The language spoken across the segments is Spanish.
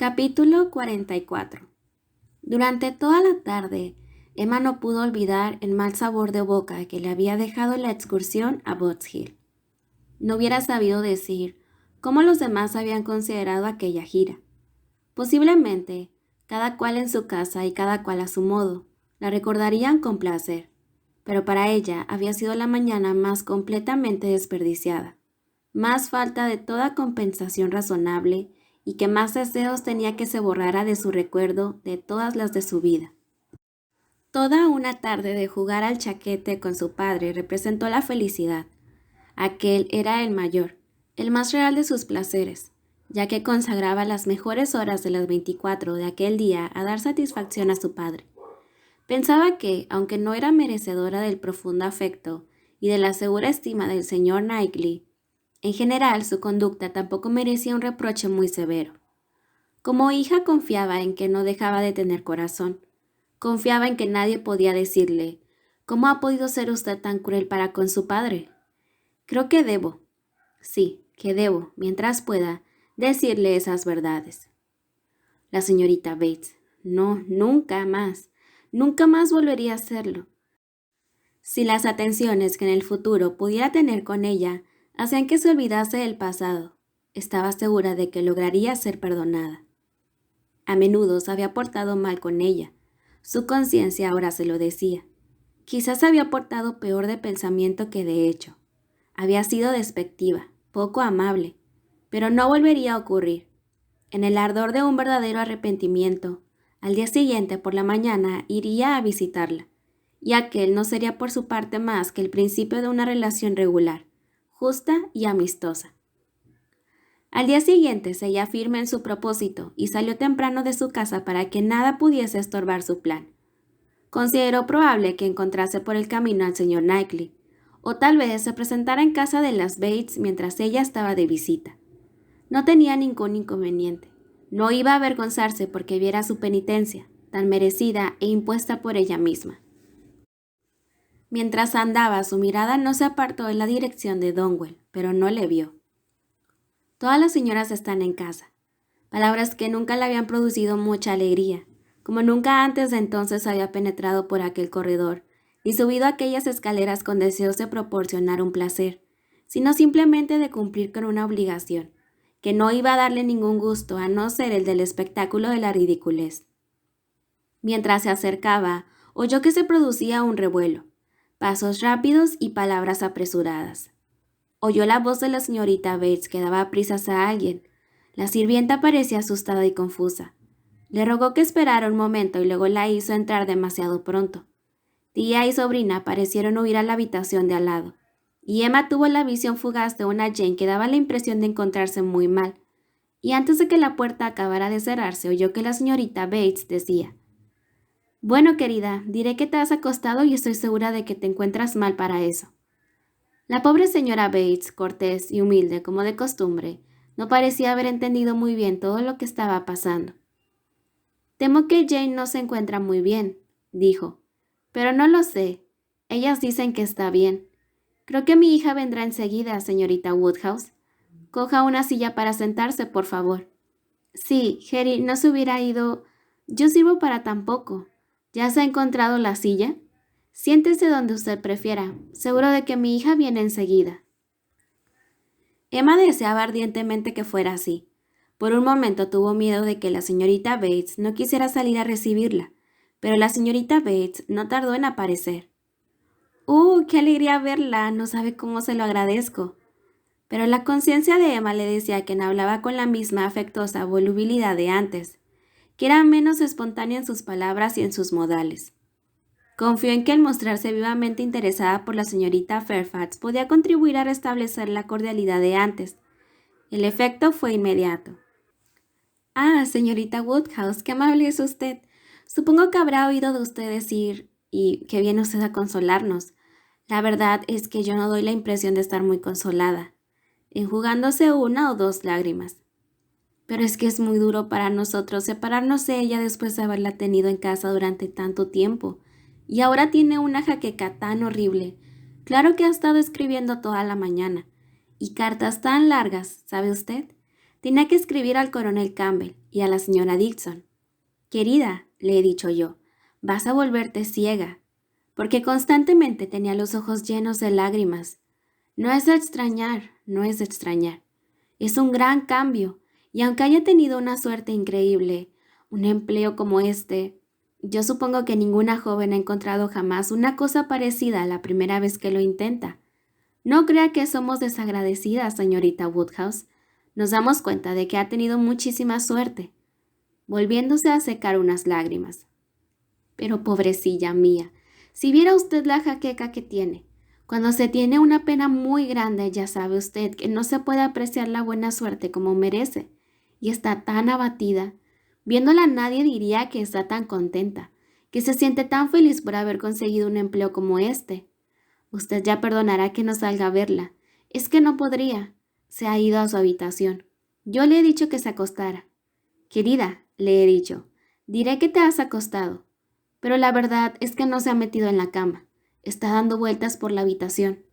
Capítulo 44. Durante toda la tarde, Emma no pudo olvidar el mal sabor de boca que le había dejado la excursión a Box Hill. No hubiera sabido decir cómo los demás habían considerado aquella gira. Posiblemente, cada cual en su casa y cada cual a su modo, la recordarían con placer, pero para ella había sido la mañana más completamente desperdiciada, más falta de toda compensación razonable y que más deseos tenía que se borrara de su recuerdo de todas las de su vida. Toda una tarde de jugar al chaquete con su padre representó la felicidad. Aquel era el mayor, el más real de sus placeres, ya que consagraba las mejores horas de las 24 de aquel día a dar satisfacción a su padre. Pensaba que, aunque no era merecedora del profundo afecto y de la segura estima del señor Knightley, en general, su conducta tampoco merecía un reproche muy severo. Como hija confiaba en que no dejaba de tener corazón. Confiaba en que nadie podía decirle, ¿cómo ha podido ser usted tan cruel para con su padre? Creo que debo, mientras pueda, decirle esas verdades. La señorita Bates, no, nunca más volvería a hacerlo. Si las atenciones que en el futuro pudiera tener con ella hacían que se olvidase del pasado, estaba segura de que lograría ser perdonada. A menudo se había portado mal con ella. Su conciencia ahora se lo decía. Quizás había portado peor de pensamiento que de hecho. Había sido despectiva, poco amable, pero no volvería a ocurrir. En el ardor de un verdadero arrepentimiento, al día siguiente por la mañana iría a visitarla, y aquel no sería por su parte más que el principio de una relación regular, justa y amistosa. Al día siguiente se halló firme en su propósito y salió temprano de su casa para que nada pudiese estorbar su plan. Consideró probable que encontrase por el camino al señor Knightley, o tal vez se presentara en casa de las Bates mientras ella estaba de visita. No tenía ningún inconveniente. No iba a avergonzarse porque viera su penitencia, tan merecida e impuesta por ella misma. Mientras andaba, su mirada no se apartó en la dirección de Donwell, pero no le vio. Todas las señoras están en casa. Palabras que nunca le habían producido mucha alegría, como nunca antes de entonces había penetrado por aquel corredor, ni subido aquellas escaleras con deseos de proporcionar un placer, sino simplemente de cumplir con una obligación, que no iba a darle ningún gusto a no ser el del espectáculo de la ridiculez. Mientras se acercaba, oyó que se producía un revuelo, pasos rápidos y palabras apresuradas. Oyó la voz de la señorita Bates que daba prisas a alguien. La sirvienta parecía asustada y confusa. Le rogó que esperara un momento y luego la hizo entrar demasiado pronto. Tía y sobrina parecieron huir a la habitación de al lado, y Emma tuvo la visión fugaz de una Jane que daba la impresión de encontrarse muy mal, y antes de que la puerta acabara de cerrarse oyó que la señorita Bates decía: «Bueno, querida, diré que te has acostado y estoy segura de que te encuentras mal para eso». La pobre señora Bates, cortés y humilde como de costumbre, no parecía haber entendido muy bien todo lo que estaba pasando. «Temo que Jane no se encuentra muy bien», dijo, «pero no lo sé. Ellas dicen que está bien. Creo que mi hija vendrá enseguida, señorita Woodhouse. Coja una silla para sentarse, por favor». «Sí, Harry no se hubiera ido. Yo sirvo para tan poco. ¿Ya se ha encontrado la silla? Siéntese donde usted prefiera. Seguro de que mi hija viene enseguida». Emma deseaba ardientemente que fuera así. Por un momento tuvo miedo de que la señorita Bates no quisiera salir a recibirla, pero la señorita Bates no tardó en aparecer. ¡Qué alegría verla! No sabe cómo se lo agradezco. Pero la conciencia de Emma le decía que no hablaba con la misma afectuosa volubilidad de antes, que era menos espontánea en sus palabras y en sus modales. Confió en que el mostrarse vivamente interesada por la señorita Fairfax podía contribuir a restablecer la cordialidad de antes. El efecto fue inmediato. «Ah, señorita Woodhouse, qué amable es usted. Supongo que habrá oído de usted decir, y que viene usted a consolarnos. La verdad es que yo no doy la impresión de estar muy consolada», enjugándose una o dos lágrimas. «Pero es que es muy duro para nosotros separarnos de ella después de haberla tenido en casa durante tanto tiempo. Y ahora tiene una jaqueca tan horrible. Claro que ha estado escribiendo toda la mañana. Y cartas tan largas, ¿sabe usted? Tenía que escribir al coronel Campbell, y a la señora Dixon. Querida, le he dicho yo, vas a volverte ciega, porque constantemente tenía los ojos llenos de lágrimas. No es de extrañar, no es de extrañar. Es un gran cambio, y aunque haya tenido una suerte increíble, un empleo como este, yo supongo que ninguna joven ha encontrado jamás una cosa parecida a la primera vez que lo intenta. No crea que somos desagradecidas, señorita Woodhouse. Nos damos cuenta de que ha tenido muchísima suerte, volviéndose a secar unas lágrimas. Pero pobrecilla mía, si viera usted la jaqueca que tiene. Cuando se tiene una pena muy grande, ya sabe usted que no se puede apreciar la buena suerte como merece, y está tan abatida. Viéndola nadie diría que está tan contenta, que se siente tan feliz por haber conseguido un empleo como este. Usted ya perdonará que no salga a verla. Es que no podría. Se ha ido a su habitación. Yo le he dicho que se acostara. Querida, le he dicho, diré que te has acostado. Pero la verdad es que no se ha metido en la cama. Está dando vueltas por la habitación.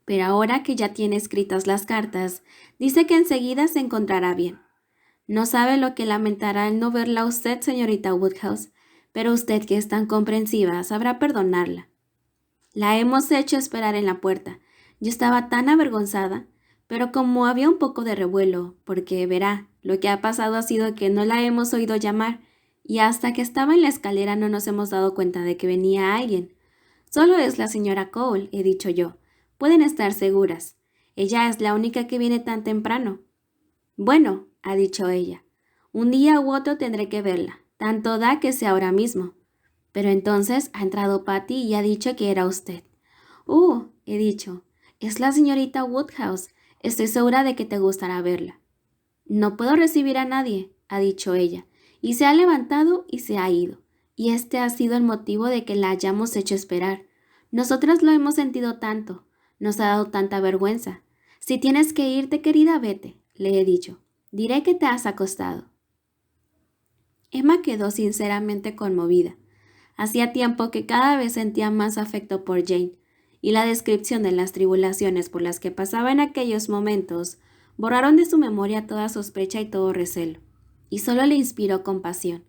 Pero ahora que ya tiene escritas las cartas, dice que enseguida se encontrará bien. No sabe lo que lamentará el no verla a usted, señorita Woodhouse, pero usted, que es tan comprensiva, sabrá perdonarla. La hemos hecho esperar en la puerta. Yo estaba tan avergonzada, pero como había un poco de revuelo, porque verá, lo que ha pasado ha sido que no la hemos oído llamar, y hasta que estaba en la escalera no nos hemos dado cuenta de que venía alguien. Solo es la señora Cole, he dicho yo. Pueden estar seguras. Ella es la única que viene tan temprano. Bueno, ha dicho ella, un día u otro tendré que verla. Tanto da que sea ahora mismo. Pero entonces ha entrado Patty y ha dicho que era usted. He dicho, es la señorita Woodhouse. Estoy segura de que te gustará verla. No puedo recibir a nadie, ha dicho ella, y se ha levantado y se ha ido. Y este ha sido el motivo de que la hayamos hecho esperar. Nosotras lo hemos sentido tanto, nos ha dado tanta vergüenza. Si tienes que irte, querida, vete, le he dicho. Diré que te has acostado. Emma quedó sinceramente conmovida. Hacía tiempo que cada vez sentía más afecto por Jane, y la descripción de las tribulaciones por las que pasaba en aquellos momentos borraron de su memoria toda sospecha y todo recelo, y solo le inspiró compasión.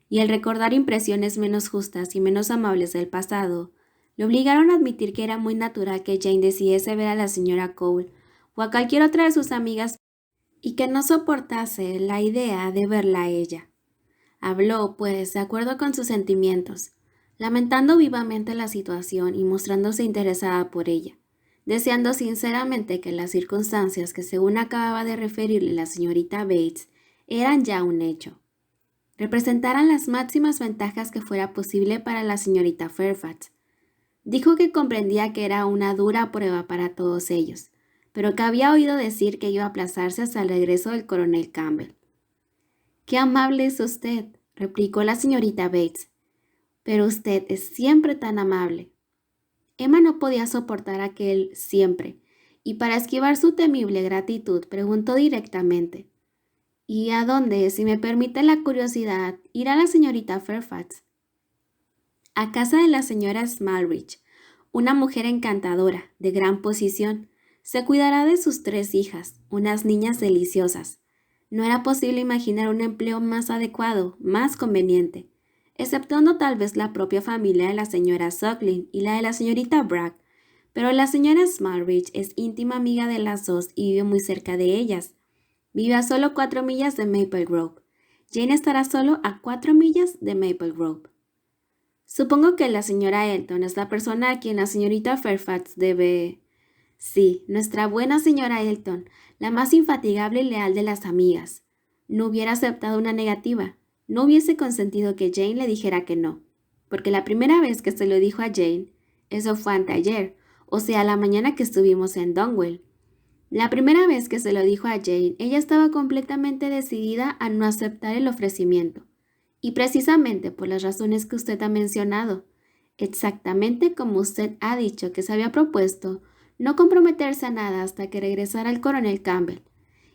Y el recordar impresiones menos justas y menos amables del pasado, le obligaron a admitir que era muy natural que Jane decidiese ver a la señora Cole o a cualquier otra de sus amigas y que no soportase la idea de verla a ella. Habló, pues, de acuerdo con sus sentimientos, lamentando vivamente la situación y mostrándose interesada por ella, deseando sinceramente que las circunstancias que según acababa de referirle la señorita Bates eran ya un hecho, representaran las máximas ventajas que fuera posible para la señorita Fairfax. Dijo que comprendía que era una dura prueba para todos ellos, pero que había oído decir que iba a aplazarse hasta el regreso del coronel Campbell. «Qué amable es usted», replicó la señorita Bates. «Pero usted es siempre tan amable». Emma no podía soportar aquel siempre, y para esquivar su temible gratitud preguntó directamente: «¿Y a dónde, si me permite la curiosidad, irá la señorita Fairfax?» «A casa de la señora Smalbridge, una mujer encantadora, de gran posición. Se cuidará de sus 3 hijas, unas niñas deliciosas. No era posible imaginar un empleo más adecuado, más conveniente, exceptuando tal vez la propia familia de la señora Suckling y la de la señorita Bragg, pero la señora Smalbridge es íntima amiga de las dos y vive muy cerca de ellas. Vive a solo 4 millas de Maple Grove. Jane estará solo a 4 millas de Maple Grove. Supongo que la señora Elton es la persona a quien la señorita Fairfax debe... Sí, nuestra buena señora Elton, la más infatigable y leal de las amigas. No hubiera aceptado una negativa, no hubiese consentido que Jane le dijera que no, porque la primera vez que se lo dijo a Jane, eso fue anteayer, o sea, la mañana que estuvimos en Donwell. La primera vez que se lo dijo a Jane, ella estaba completamente decidida a no aceptar el ofrecimiento, y precisamente por las razones que usted ha mencionado, exactamente como usted ha dicho que se había propuesto no comprometerse a nada hasta que regresara el coronel Campbell,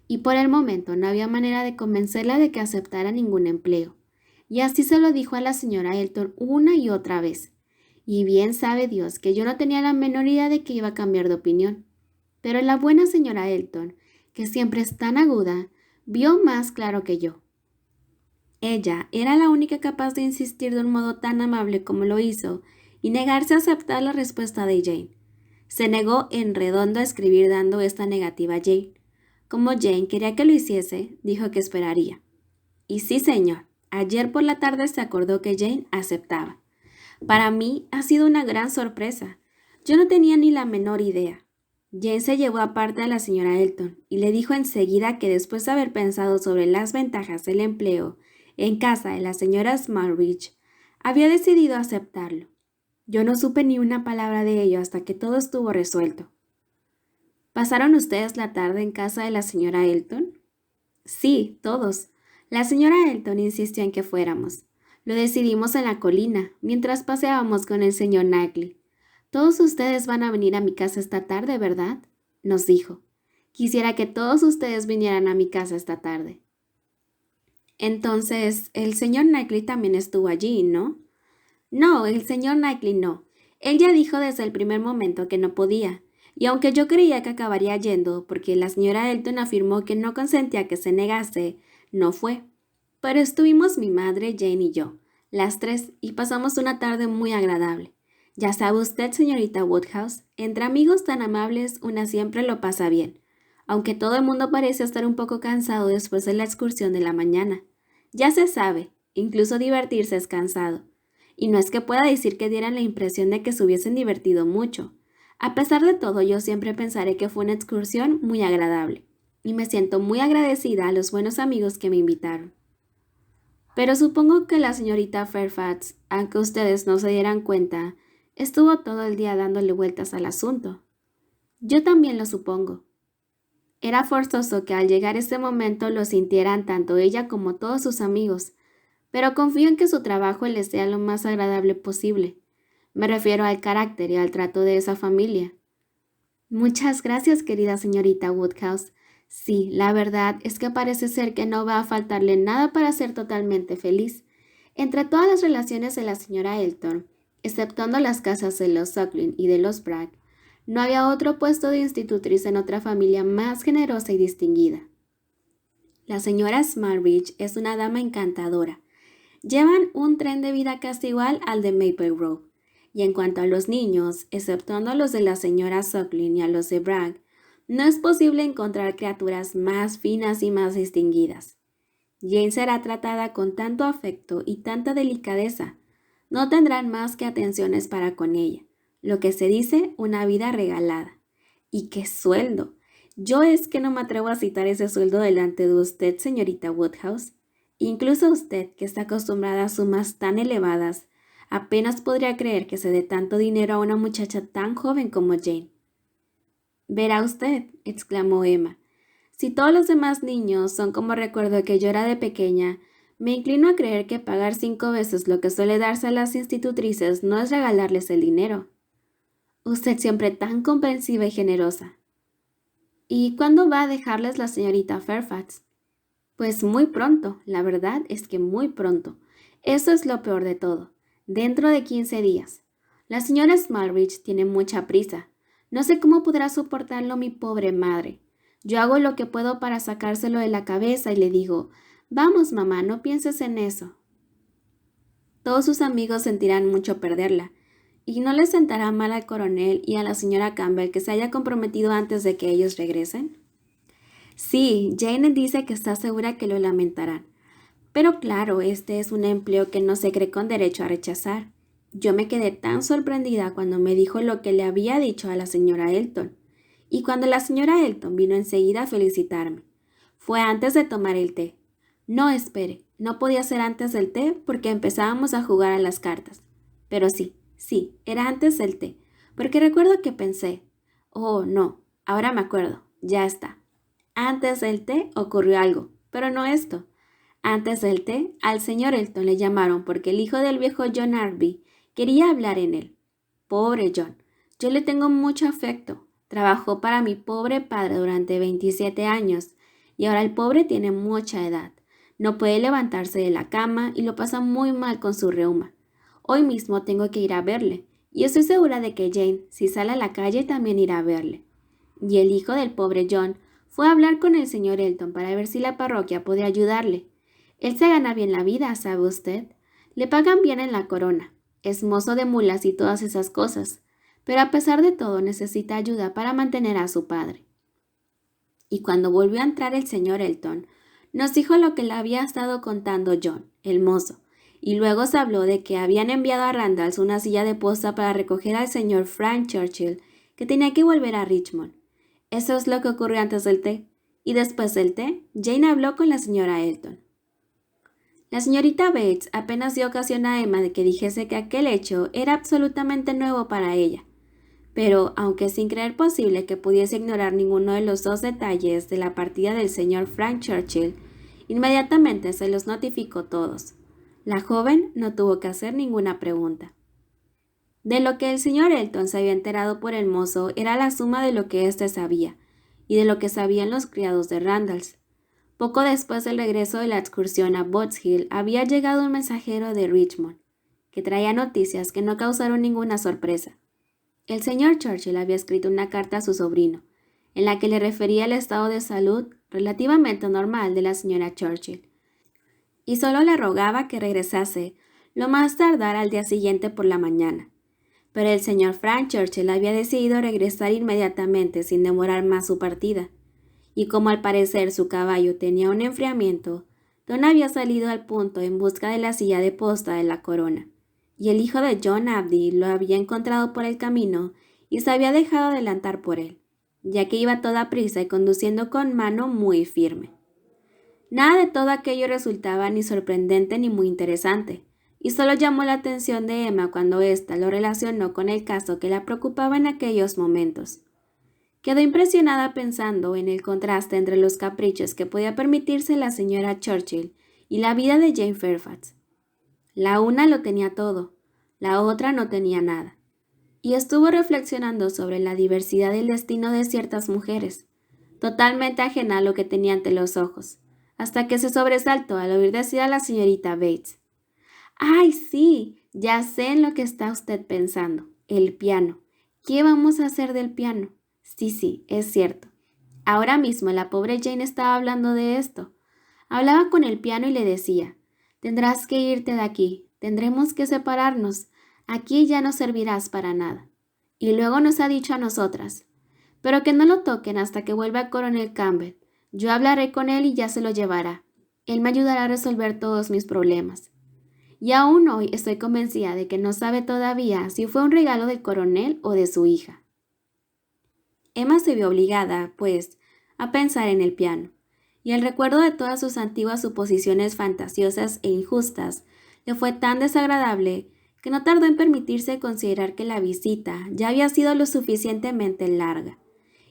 y por el momento no había manera de convencerla de que aceptara ningún empleo. Y así se lo dijo a la señora Elton una y otra vez. Y bien sabe Dios que yo no tenía la menor idea de que iba a cambiar de opinión. Pero la buena señora Elton, que siempre es tan aguda, vio más claro que yo, Ella era la única capaz de insistir de un modo tan amable como lo hizo y negarse a aceptar la respuesta de Jane. Se negó en redondo a escribir dando esta negativa a Jane. Como Jane quería que lo hiciese, dijo que esperaría. Y sí, señor, ayer por la tarde se acordó que Jane aceptaba. Para mí ha sido una gran sorpresa. Yo no tenía ni la menor idea. Jane se llevó aparte a la señora Elton y le dijo enseguida que después de haber pensado sobre las ventajas del empleo en casa de la señora Smartridge, había decidido aceptarlo. Yo no supe ni una palabra de ello hasta que todo estuvo resuelto. ¿Pasaron ustedes la tarde en casa de la señora Elton? Sí, todos. La señora Elton insistió en que fuéramos. Lo decidimos en la colina, mientras paseábamos con el señor Knightley. Todos ustedes van a venir a mi casa esta tarde, ¿verdad? Nos dijo. Quisiera que todos ustedes vinieran a mi casa esta tarde. Entonces, el señor Knightley también estuvo allí, ¿no? No, el señor Knightley no. Él ya dijo desde el primer momento que no podía, y aunque yo creía que acabaría yendo, porque la señora Elton afirmó que no consentía que se negase, no fue. Pero estuvimos mi madre, Jane y yo, las tres, y pasamos una tarde muy agradable. Ya sabe usted, señorita Woodhouse, entre amigos tan amables una siempre lo pasa bien, aunque todo el mundo parece estar un poco cansado después de la excursión de la mañana. Ya se sabe, incluso divertirse es cansado. Y no es que pueda decir que dieran la impresión de que se hubiesen divertido mucho. A pesar de todo, yo siempre pensaré que fue una excursión muy agradable, y me siento muy agradecida a los buenos amigos que me invitaron. Pero supongo que la señorita Fairfax, aunque ustedes no se dieran cuenta, estuvo todo el día dándole vueltas al asunto. Yo también lo supongo. Era forzoso que al llegar ese momento lo sintieran tanto ella como todos sus amigos, pero confío en que su trabajo les sea lo más agradable posible. Me refiero al carácter y al trato de esa familia. Muchas gracias, querida señorita Woodhouse. Sí, la verdad es que parece ser que no va a faltarle nada para ser totalmente feliz. Entre todas las relaciones de la señora Elton, exceptuando las casas de los Suckling y de los Bragg, no había otro puesto de institutriz en otra familia más generosa y distinguida. La señora Smartridge es una dama encantadora. Llevan un tren de vida casi igual al de Maple Grove. Y en cuanto a los niños, exceptuando a los de la señora Suckling y a los de Bragg, no es posible encontrar criaturas más finas y más distinguidas. Jane será tratada con tanto afecto y tanta delicadeza. No tendrán más que atenciones para con ella, lo que se dice una vida regalada. ¿Y qué sueldo? Yo es que no me atrevo a citar ese sueldo delante de usted, señorita Woodhouse. Incluso usted, que está acostumbrada a sumas tan elevadas, apenas podría creer que se dé tanto dinero a una muchacha tan joven como Jane. Verá usted, exclamó Emma, si todos los demás niños son como recuerdo que yo era de pequeña, me inclino a creer que pagar 5 veces lo que suele darse a las institutrices no es regalarles el dinero. Usted siempre tan comprensiva y generosa. ¿Y cuándo va a dejarles la señorita Fairfax? Pues muy pronto, la verdad es que muy pronto. Eso es lo peor de todo. Dentro de 15 días. La señora Smartridge tiene mucha prisa. No sé cómo podrá soportarlo mi pobre madre. Yo hago lo que puedo para sacárselo de la cabeza y le digo, vamos mamá, no pienses en eso. Todos sus amigos sentirán mucho perderla, y no les sentará mal al coronel y a la señora Campbell que se haya comprometido antes de que ellos regresen. Sí, Jane dice que está segura que lo lamentarán. Pero claro, este es un empleo que no se cree con derecho a rechazar. Yo me quedé tan sorprendida cuando me dijo lo que le había dicho a la señora Elton. Y cuando la señora Elton vino enseguida a felicitarme. Fue antes de tomar el té. No, espere, no podía ser antes del té porque empezábamos a jugar a las cartas. Pero sí, era antes del té, porque recuerdo que pensé, oh, no, ahora me acuerdo, ya está. Antes del té ocurrió algo, pero no esto. Antes del té, al señor Elton le llamaron porque el hijo del viejo John Arby quería hablar en él. Pobre John, yo le tengo mucho afecto. Trabajó para mi pobre padre durante 27 años y ahora el pobre tiene mucha edad. No puede levantarse de la cama y lo pasa muy mal con su reuma. Hoy mismo tengo que ir a verle y estoy segura de que Jane, si sale a la calle, también irá a verle. Y el hijo del pobre John fue a hablar con el señor Elton para ver si la parroquia podía ayudarle. Él se gana bien la vida, ¿sabe usted? Le pagan bien en la corona. Es mozo de mulas y todas esas cosas, pero a pesar de todo necesita ayuda para mantener a su padre. Y cuando volvió a entrar el señor Elton, nos dijo lo que le había estado contando John, el mozo, y luego se habló de que habían enviado a Randalls una silla de posta para recoger al señor Frank Churchill, que tenía que volver a Richmond. Eso es lo que ocurrió antes del té, y después del té, Jane habló con la señora Elton. La señorita Bates apenas dio ocasión a Emma de que dijese que aquel hecho era absolutamente nuevo para ella, pero, aunque sin creer posible que pudiese ignorar ninguno de los dos detalles de la partida del señor Frank Churchill, inmediatamente se los notificó todos. La joven no tuvo que hacer ninguna pregunta. De lo que el señor Elton se había enterado por el mozo era la suma de lo que éste sabía, y de lo que sabían los criados de Randalls. Poco después del regreso de la excursión a Bots Hill había llegado un mensajero de Richmond, que traía noticias que no causaron ninguna sorpresa. El señor Churchill había escrito una carta a su sobrino, en la que le refería el estado de salud relativamente normal de la señora Churchill, y solo le rogaba que regresase lo más tardar al día siguiente por la mañana. Pero el señor Frank Churchill había decidido regresar inmediatamente sin demorar más su partida, y como al parecer su caballo tenía un enfriamiento, Don había salido al punto en busca de la silla de posta de la corona, y el hijo de John Abdy lo había encontrado por el camino y se había dejado adelantar por él, ya que iba a toda prisa y conduciendo con mano muy firme. Nada de todo aquello resultaba ni sorprendente ni muy interesante, y solo llamó la atención de Emma cuando ésta lo relacionó con el caso que la preocupaba en aquellos momentos. Quedó impresionada pensando en el contraste entre los caprichos que podía permitirse la señora Churchill y la vida de Jane Fairfax. La una lo tenía todo, la otra no tenía nada, y estuvo reflexionando sobre la diversidad del destino de ciertas mujeres, totalmente ajena a lo que tenía ante los ojos, hasta que se sobresaltó al oír decir a la señorita Bates: «¡Ay, sí! Ya sé en lo que está usted pensando. El piano. ¿Qué vamos a hacer del piano? Sí, es cierto. Ahora mismo la pobre Jane estaba hablando de esto. Hablaba con el piano y le decía: tendrás que irte de aquí, tendremos que separarnos, aquí ya no servirás para nada. Y luego nos ha dicho a nosotras: pero que no lo toquen hasta que vuelva el coronel Campbell. Yo hablaré con él y ya se lo llevará. Él me ayudará a resolver todos mis problemas. Y aún hoy estoy convencida de que no sabe todavía si fue un regalo del coronel o de su hija». Emma se vio obligada, pues, a pensar en el piano, y el recuerdo de todas sus antiguas suposiciones fantasiosas e injustas le fue tan desagradable que no tardó en permitirse considerar que la visita ya había sido lo suficientemente larga,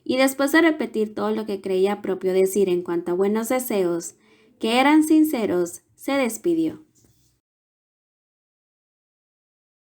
y después de repetir todo lo que creía propio decir en cuanto a buenos deseos, que eran sinceros, se despidió.